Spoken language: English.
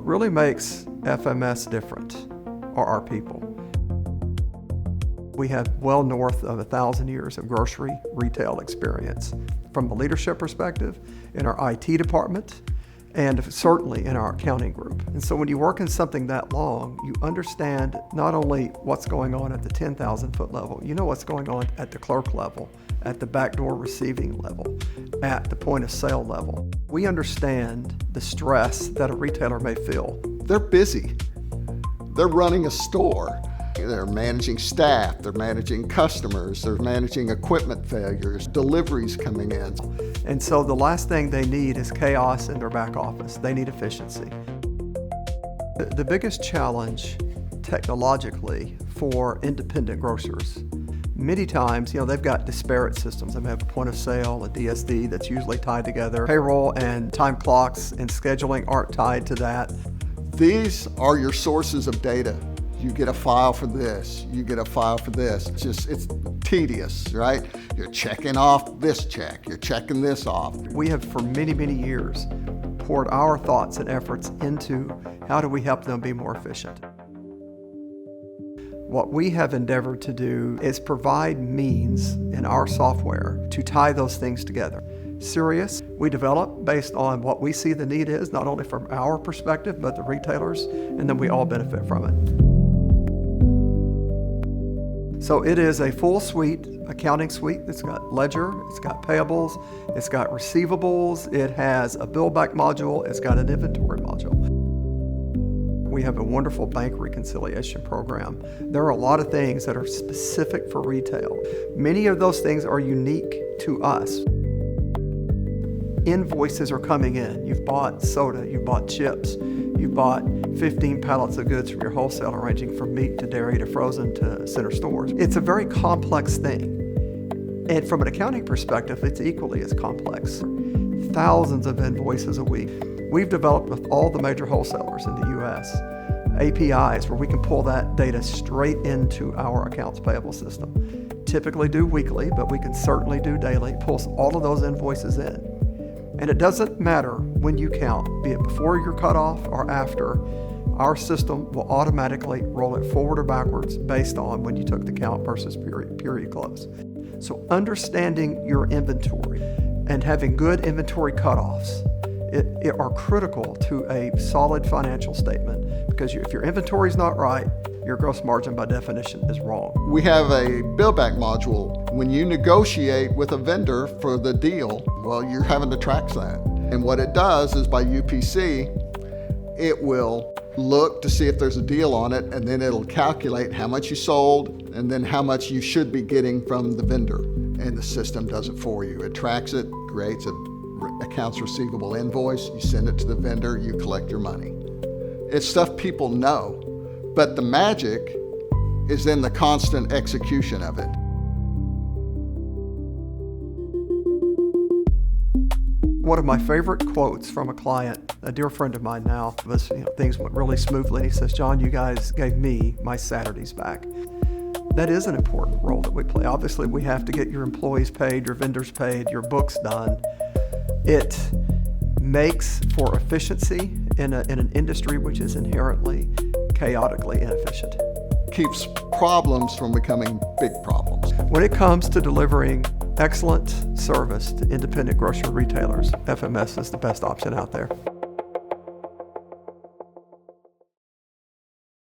really makes FMS different are our people. We have well north of 1,000 years of grocery retail experience from a leadership perspective in our IT department and certainly in our accounting group. And so when you work in something that long, you understand not only what's going on at the 10,000 foot level, you know what's going on at the clerk level, at the backdoor receiving level, at the point of sale level. We understand the stress that a retailer may feel. They're busy. They're running a store. They're managing staff, they're managing customers, they're managing equipment failures, deliveries coming in. And so the last thing they need is chaos in their back office. They need efficiency. The biggest challenge technologically for independent grocers, many times, they've got disparate systems. They have a point of sale, a DSD that's usually tied together. Payroll and time clocks and scheduling aren't tied to that. These are your sources of data. You get a file for this, you get a file for this. It's tedious, right? You're checking off this check, you're checking this off. We have for many, many years poured our thoughts and efforts into how do we help them be more efficient. What we have endeavored to do is provide means in our software to tie those things together. Sirius, we develop based on what we see the need is, not only from our perspective, but the retailers, and then we all benefit from it. So it is a full suite, accounting suite. It's got ledger, it's got payables, it's got receivables, it has a bill back module, it's got an inventory module. We have a wonderful bank reconciliation program. There are a lot of things that are specific for retail. Many of those things are unique to us. Invoices are coming in. You've bought soda, you've bought chips, you've bought 15 pallets of goods from your wholesaler, ranging from meat to dairy to frozen to center stores. It's a very complex thing. And from an accounting perspective, it's equally as complex. Thousands of invoices a week. We've developed with all the major wholesalers in the US APIs where we can pull that data straight into our accounts payable system. Typically do weekly, but we can certainly do daily. Pulls all of those invoices in. And it doesn't matter when you count, be it before your cutoff or after, our system will automatically roll it forward or backwards based on when you took the count versus period close. So understanding your inventory and having good inventory cutoffs are critical to a solid financial statement, because if your inventory is not right, your gross margin by definition is wrong. We have a bill back module. When you negotiate with a vendor for the deal, well, you're having to track that. And what it does is by UPC, it will look to see if there's a deal on it, and then it'll calculate how much you sold and then how much you should be getting from the vendor. And the system does it for you. It tracks it, creates a accounts receivable invoice, you send it to the vendor, you collect your money. It's stuff people know, but the magic is in the constant execution of it. One of my favorite quotes from a client, a dear friend of mine now, was things went really smoothly, and he says, "John, you guys gave me my Saturdays back." That is an important role that we play. Obviously, we have to get your employees paid, your vendors paid, your books done. It makes for efficiency in an industry which is inherently chaotically inefficient. Keeps problems from becoming big problems. When it comes to delivering excellent service to independent grocery retailers, FMS is the best option out there.